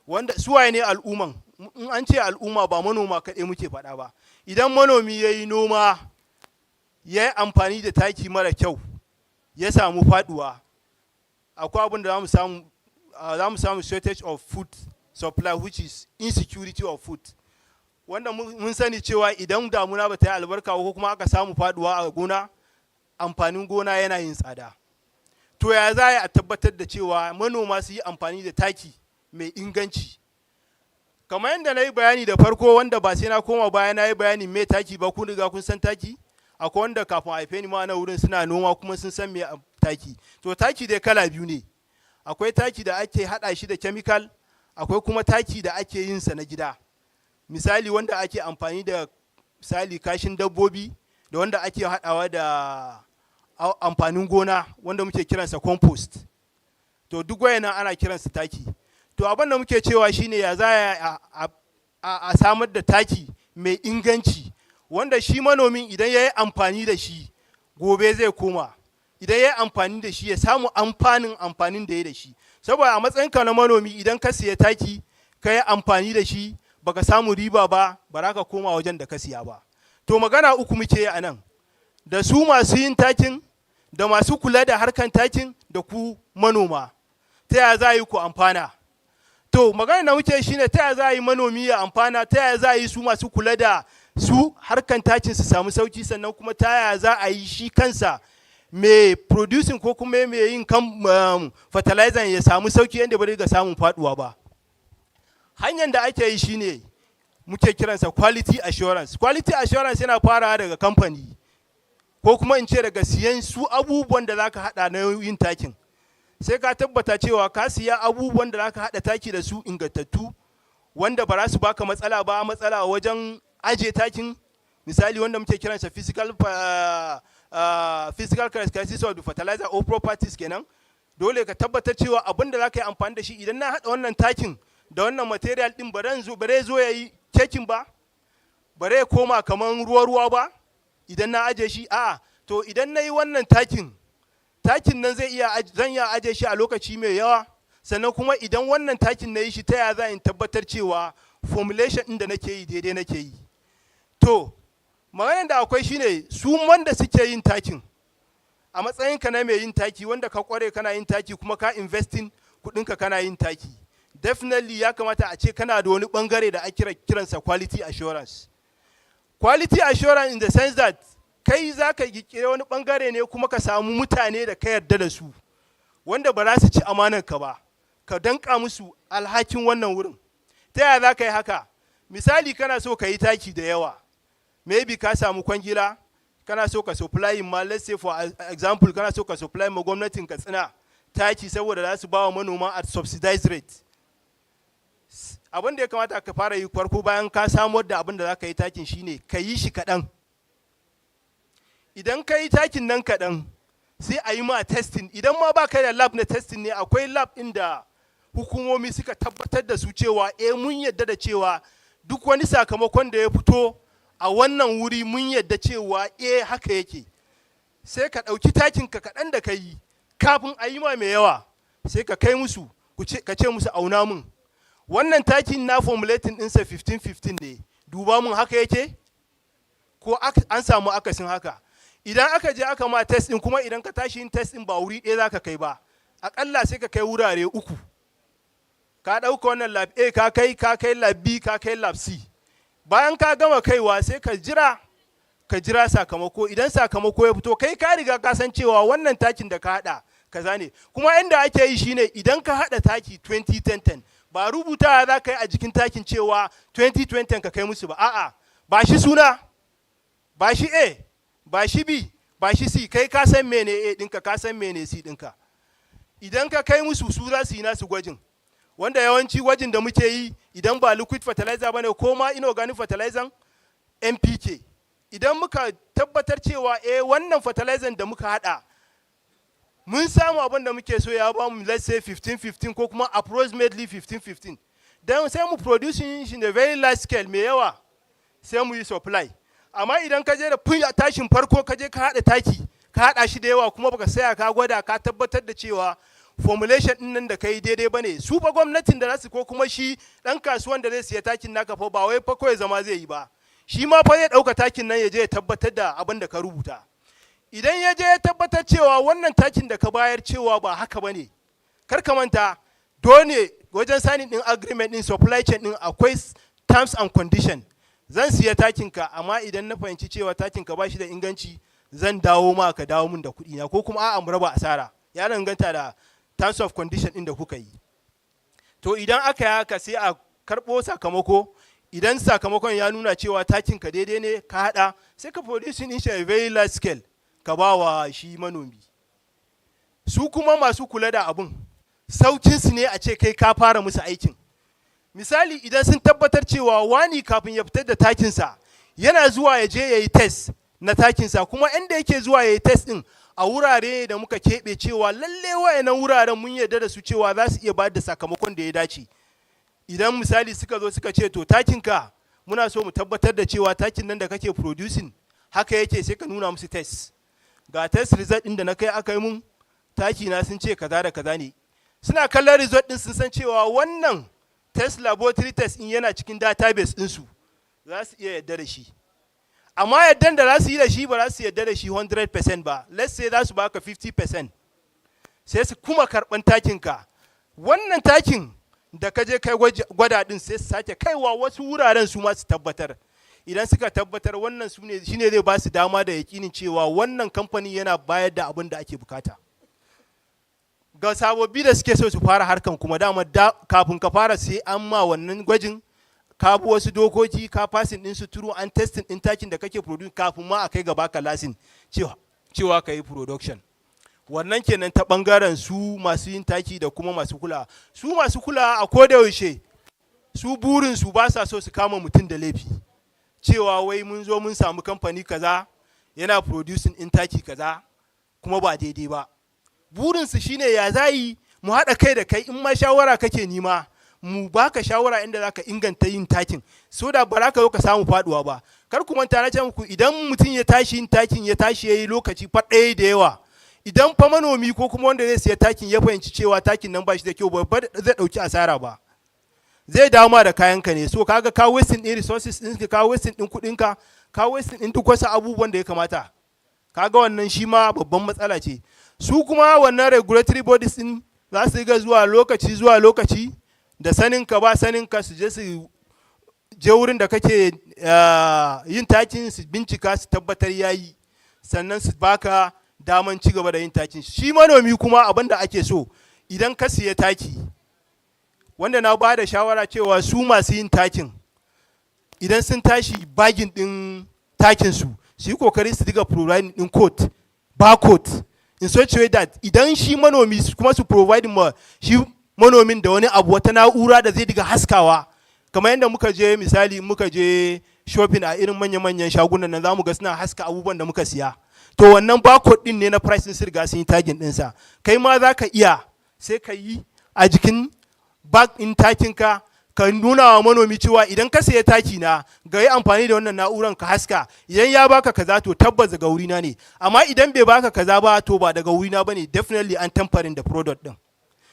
wanda suwaye ne al'umman? In an ce al'umma ba manoma kaɗai muke faɗa ba. Idan manomi ya yi noma, ya yi amfani da taki mara kyau, ya samu faɗuwa, akwai abin da za mu samu shortage of food supply, which is insecurity of food. Wanda mun sani cewa idan damuna ba ta yi albarka ko kuma aka samu faɗuwa a gona, amfanin gona yana yin tsada. To ya za a tabbatar da cewa manoma su yi amfani da taki mai inganci? Kamar yadda na yi bayani da farko, wanda ba sai na koma baya na yi bayani mai taki ba, kun riga kun san taki. Akwai wanda kafin haife ni ma na wurin suna noma kuma sun san me taki. To taki dai kala biyu ne. Akwai taki da ake haɗa shi da chemical, akwai kuma taki da ake yin sa na gida. Misali wanda ake amfani da misali kashin dabbobi, da wanda ake haɗawa da amfanin gona, wanda muke kiransa compost. To duk wayannan ana kiransa taki. To abin da muke cewa shine ya za a samar da taki mai inganci, wanda shi manomin idan ya yi amfani da shi gobe zai koma, idan ya yi amfani da shi ya samu amfanin da ya da shi. Saboda a matsayinka na manomi, idan ka siya taki ka yi amfani da shi baka samu riba ba, ba za ka koma wajen da ka siya ba. To magana uku muke a nan, da su masu yin takin, da masu kula da harkan takin, da ku manoma. Ta yaya za a yi ku amfana? To magana da muke shine ta yaya za a yi manomi ya amfana, ta yaya za a yi su masu kula da su harkan takin su samu sauki, sannan kuma ta yaya za a yi shi kansa mai producing ko kuma mai yin fertilizer ya samu sauki yadda ba ga samun faduwa ba. Hanyar da ake yi shine muke kiransa quality assurance. Quality assurance yana farawa daga kamfani, ko kuma in ce daga siyan su abubuwan da zaka hada na yin takin. Sai ka tabbata cewa ka siya abubuwan da zaka hada taki da su ingantattu, wanda ba za su baka matsala wajen aje takin. Misali wanda muke kiransa physical characteristics of the fertilizer or properties kenan. Dole ka tabbatar cewa abin da zaka yi amfani da shi, idan na hada wannan takin da wannan material din bare zo yayi kekin ba, bare koma kaman ruwa ba idan na aje shi. To idan na yi wannan takin takin nan zan iya aje shi a lokaci mai yawa, sannan kuma idan wannan takin na yi shi ta yaya za in tabbatar cewa formulation ɗin da nake yi daidai nake yi. To maganar da akwai shine su wanda suke yin takin, a matsayinka na mai yin taki wanda ka kware kana yin taki kuma ka investing kuɗinka kana yin taki, definitely ya kamata a ce kana da wani bangare da ake kiransa quality assurance. Quality assurance in the sense that kai za ka kire wani bangare ne kuma ka samu mutane da ka yarda da su wanda ba za su ci amanarka ba, ka danka musu alhakin wannan wurin. Ta yaya za ka yi haka? Misali kana so ka yi taki da yawa, maybe ka samu kwangila, kana so ka supply ma, let's say for example kana so ka supply ma gwamnatin Katsina taki saboda za su ba wa manoma at subsidized rate. Abin da ya kamata ka fara yi farko bayan ka samar da abin da za ka yi takin shine ka yi shi kaɗan. Idan ka yi takin nan kaɗan sai a yi ma testing. Idan ma ba ka da lab na testing ne, akwai lab inda hukumomi suka tabbatar da su cewa mun yadda da cewa duk wani sakamakon da ya fito a wannan wuri mun yadda cewa haka yake. Sai ka ɗauki takin ka kaɗan da ka yi kafin a yi ma mai yawa, sai ka kai musu ka ce musu auna mun wannan takin na formulating ɗinsa 15-15 ne, duba mun haka yake ko an samu akasin haka. Idan aka je aka ma test ɗin, kuma idan ka tashi yin test ɗin ba wuri ɗaya za ka kai ba, aƙalla sai ka kai wurare 3. Ka ɗauka wannan lab A ka kai lab B ka kai lab C. Bayan ka gama kaiwa sai ka jira sakamako. Idan sakamako ya fito, kai ka riga ka san cewa wannan takin da ka haɗa kaza ne. Kuma inda ake yi shine idan ka haɗa taki 20-10-10, ba rubutawa za ka yi a jikin takin cewa 20-20 ka kai musu ba. A'a, ba shi suna, ba shi A, ba shi B, ba shi C. Kai ka san mene A ɗinka, ka san mene C ɗinka. Idan ka kai musu, su za su yi nasu gwajin, wanda yawanci gwajin da muke yi idan ba liquid fertilizer bane ko ma inorganic fertilizer, NPK. Idan muka tabbatar cewa wannan fertilizer da muka hada mun samu abin da muke so ya ba mu, let's say 15-15 ko kuma approximately 15-15, dan sai mu producing shi in a very large scale mai yawa, sai mu yi supply. Amma idan ka je da tashin farko ka je ka hada taki, ka hada shi da yawa kuma baka saya ka gwada ka tabbatar da cewa formulation din nan da kai daidai bane, su fa gwamnatin da nasu ko kuma shi dan kasuwan da zai siya takin naka fa ba wai fa kawai zama zai yi ba, shi ma fa ya dauka takin nan ya je ya tabbatar da abin da ka rubuta. Idan ya je ya tabbatar cewa wannan takin da ka bayar cewa ba haka bane, kar ka manta dole wajen signing din agreement din supply chain din akwai terms and condition. Zan siya takin ka, amma idan na fahimci cewa takin ka ba shi da inganci, zan dawo ma ka dawo min da kuɗi na, ko kuma a'a mu raba asara. Ya danganta da terms of condition ɗin da kuka yi. To idan aka yi haka sai a karɓo sakamako. Idan sakamakon ya nuna cewa takin ka daidai ne ka haɗa, sai ka produce in shi a very large scale ka ba wa shi manomi. Su kuma masu kula da abun, saukinsu ne a ce kai ka fara musu aikin. Misali idan sun tabbatar cewa wani kafin ya fitar da takinsa yana zuwa ya je ya yi test na takinsa, kuma inda yake zuwa ya yi test ɗin a wurare da muka keɓe cewa lalle wayannan wuraren mun yarda da su cewa za su iya bayar da sakamakon da ya dace. Idan misali suka zo suka ce to takinka muna so mu tabbatar da cewa takin nan da kake producing haka yake, sai ka nuna musu test. Ga test result ɗin da na kai aka yi mun, taki na sun ce kaza da kaza ne. Suna kallon result ɗin sun san cewa wannan test laboratory test ɗin yana cikin database ɗinsu, za su iya yarda da shi. Amma yaddan da za su yi da shi ba za su yarda da shi 100% ba. Let's say za su baka 50%. Sai su kuma karɓan takinka. Wannan takin da ka je kai gwada din sai su sake kaiwa wasu wuraren su ma su tabbatar. Idan suka tabbatar, wannan shine zai ba su dama da yakinin cewa wannan kamfani yana bayar da abin da ake bukata. Ga sababbi da suke so su fara harkan kuma dama kafin ka fara sai an ma wannan gwajin, ka bi wasu dokoki, ka fasin din su turu, an testing din takin da kake produce kafin ma a kai gaba ka lasin cewa ka yi production. Wannan kenan ta bangaren su masu yin taki da kuma masu kula. Su masu kula a koda yaushe su burin su ba sa so su kama mutum da laifi, cewa wai mun zo mun samu kamfani kaza yana producing in taki kaza kuma ba daidai ba. Burin su shine ya zayi mu haɗa kai da kai, in ma shawara kake nima mu baka shawara inda zaka inganta yin takin, so da ba za ka zo ka samu faduwa ba. Kar ku manta na ce muku, idan mutum ya tashi yin takin ya tashi yayi lokaci fa ɗaya da yawa, idan fa manomi ko kuma wanda zai siya takin ya fahimci cewa takin nan ba shi da kyau ba zai ɗauki asara ba, zai dama da kayanka ne. So kaga ka wasting din resources ɗinka, ka wasting din kuɗinka, ka wasting din duk wasu abubuwan da ya kamata. Kaga wannan shi ma babban matsala ce. Su kuma wannan regulatory bodies din za su ga zuwa lokaci da saninka ba saninka su je wurin da kake yin takin su bincika su tabbatar yayi, sannan su baka daman ci gaba da yin takin. Shi manomi kuma abin da ake so idan ka siya taki, wanda na ba da shawara cewa su masu yin takin idan sun tashi bagin din takin su yi kokari su diga providing din code, barcode, in such a way that idan shi manomi kuma su provide ma shi manomin da wani abu, wata na'ura da zai diga haskawa, kamar yadda muka je misali muka je shopping a irin manya-manyan shagunan nan, za mu ga suna haska abubuwan da muka siya. To wannan barcode din ne na price din, riga sun yi tagin ɗinsa. Kai ma za ka iya sai ka yi a jikin bag in takinka, ka nuna wa manomi cewa idan ka sayi taki na ga yi amfani da wannan na'uran ka haska, idan ya baka kaza to tabbas daga wurina ne, amma idan bai baka kaza ba to ba daga wurina bane, definitely an tampering da product din.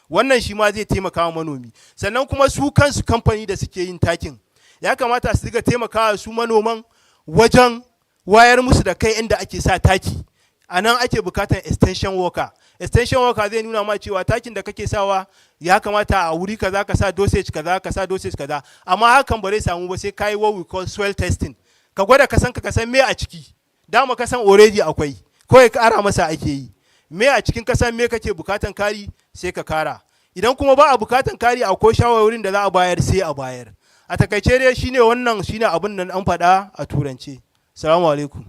Wannan shi ma zai taimaka wa manomi. Sannan kuma su kansu kamfani da suke yin takin ya kamata su diga taimakawa su manoman wajen wayar musu da kai inda ake sa taki. A nan ake bukatar extension worker. Extension worker zai nuna ma cewa takin da kake sawa ya kamata a wuri kaza ka sa dosage kaza, ka sa dosage kaza, amma hakan ba zai samu ba sai kai what we call soil testing. Ka gwada ka san me a ciki, dama ka san already akwai, kawai kara masa ake yi. Me a cikin kasan me kake bukatan kari sai ka kara, idan kuma ba a bukatan kari akwai shawarwarin da za a bayar sai a bayar. A takaice dai shine wannan shine abin nan an faɗa a turance. Assalamu alaikum.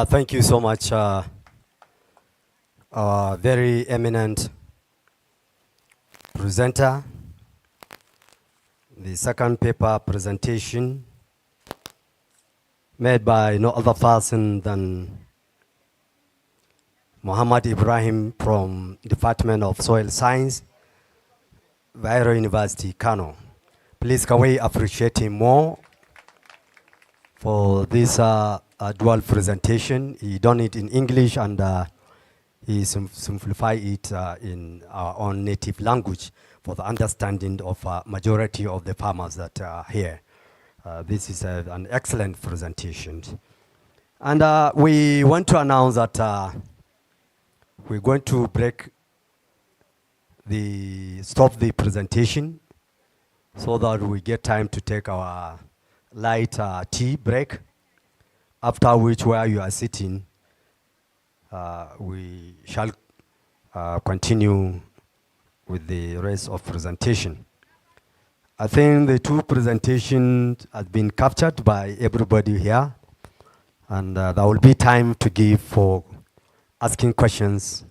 Thank you so much, very eminent presenter. The second paper presentation made by no other person than Muhammad Ibrahim from Department of Soil Science, Bayero University, Kano. Please can we appreciate him more for this dual presentation. He done it in English and he simplified it in our own native language for the understanding of majority of the farmers that are here. This is an excellent presentation. And we want to announce that we're going to stop the presentation so that we get time to take our light tea break, after which where you are sitting, we shall continue with the rest of presentation. I think the two presentations have been captured by everybody here, and there will be time to give for asking questions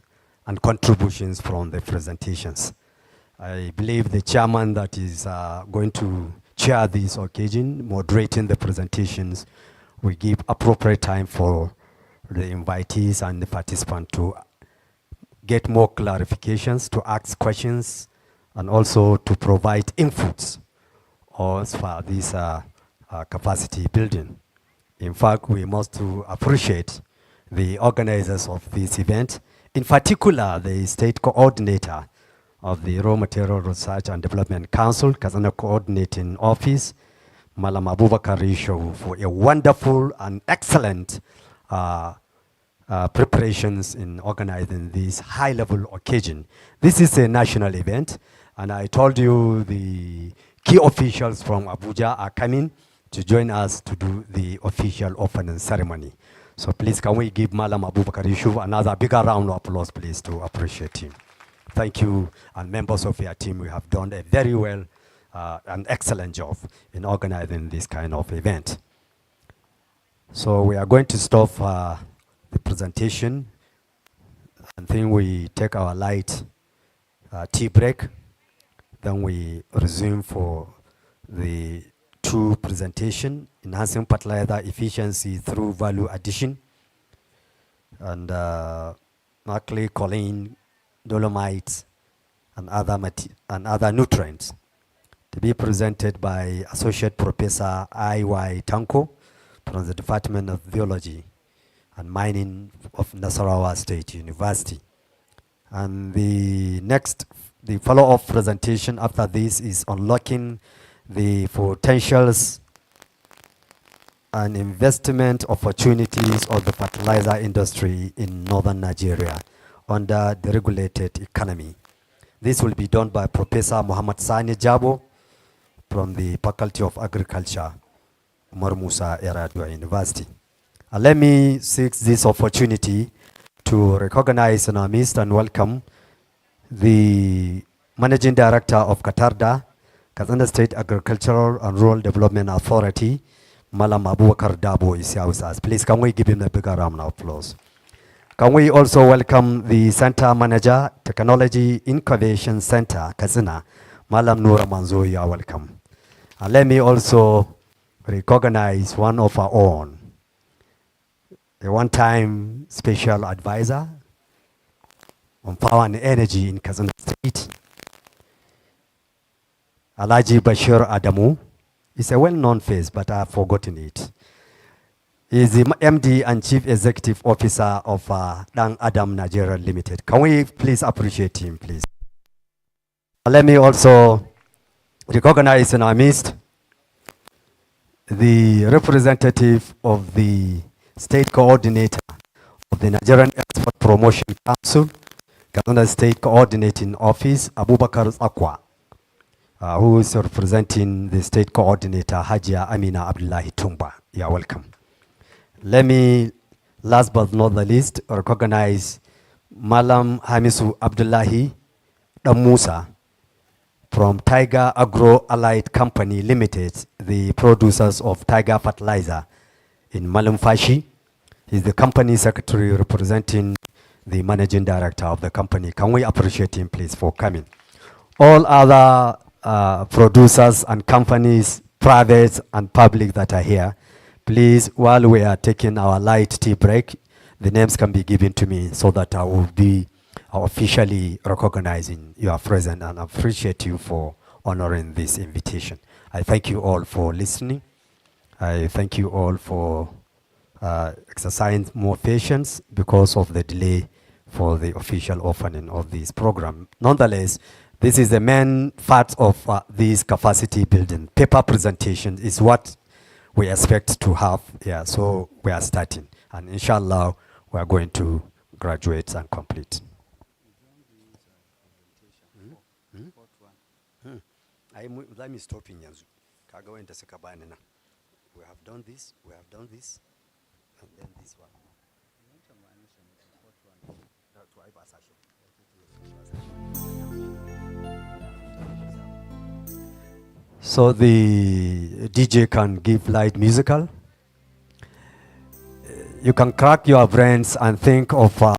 and contributions from the presentations. I believe the chairman that is going to chair this occasion, moderating the presentations, will give appropriate time for the invitees and the participants to get more clarifications, to ask questions, and also to provide inputs for this capacity building. In fact, we must appreciate the organizers of this event, in particular the state coordinator of the Raw Material Research and Development Council, Katsina Coordinating Office, Malam Abubakar Risho, for a wonderful and excellent preparations in organizing this high-level occasion. This is a national event, and I told you the key officials from Abuja are coming to join us to do the official opening ceremony. So please, can we give Malam Abubakar Yusuf another bigger round of applause, please, to appreciate him. Thank you, and members of your team, we have done a very well and excellent job in organizing this kind of event. So we are going to stop the presentation. I think we take our light tea break. Then we resume for the two presentation, enhancing fertilizer efficiency through value addition, and mercury, choline, dolomites, and other nutrients, to be presented by Associate Professor I.Y. Tanko from the Department of Biology, and Mining of Nasarawa State University. And the follow-up presentation after this is unlocking the potentials and investment opportunities of the fertilizer industry in northern Nigeria under the regulated economy. This will be done by Professor Muhammad Sani Jabo from the Faculty of Agriculture, Umar Musa Yar'Adua University. Let me seek this opportunity to recognize in our midst and welcome the Managing Director of Katarda, Katsina State Agricultural and Rural Development Authority, Malam Abubakar Dabo is here with us. Please, can we give him a bigger round of applause? Can we also welcome the Center Manager, Technology Incubation Center, Katsina, Malam Noura Manzo, you are welcome. And let me also recognize one of our own, a one-time special advisor on power and energy in Katsina State, Alaji Bashir Adamu. It's a well-known face, but I've forgotten it. He's the MD and Chief Executive Officer of Dang Adam Nigeria Limited. Can we please appreciate him, please? Let me also recognize in our midst the representative of the State Coordinator of the Nigerian Export Promotion Council, Katsina State Coordinating Office, Abubakar Akwa, who is representing the State Coordinator, Hajia Amina Abdullahi Tumba. You are welcome. Let me, last but not the least, recognize Malam Hamisu Abdullahi Damusa from Tiger Agro Allied Company Limited, the producers of Tiger Fertilizer in Malumfashi. He's the company secretary representing the managing director of the company. Can we appreciate him, please, for coming? All other producers and companies, private and public, that are here, please, while we are taking our light tea break, the names can be given to me so that I will be officially recognizing your presence, and appreciate you for honoring this invitation. I thank you all for listening. I thank you all for exercising more patience because of the delay for the official opening of this program. Nonetheless, this is the main part of this capacity building. Paper presentation is what we expect to have here. So we are starting. And inshallah, we are going to graduate and complete. Let me stop in Yanzu. We have done this, and then this one. So the DJ can give light musical. You can crack your brains and think of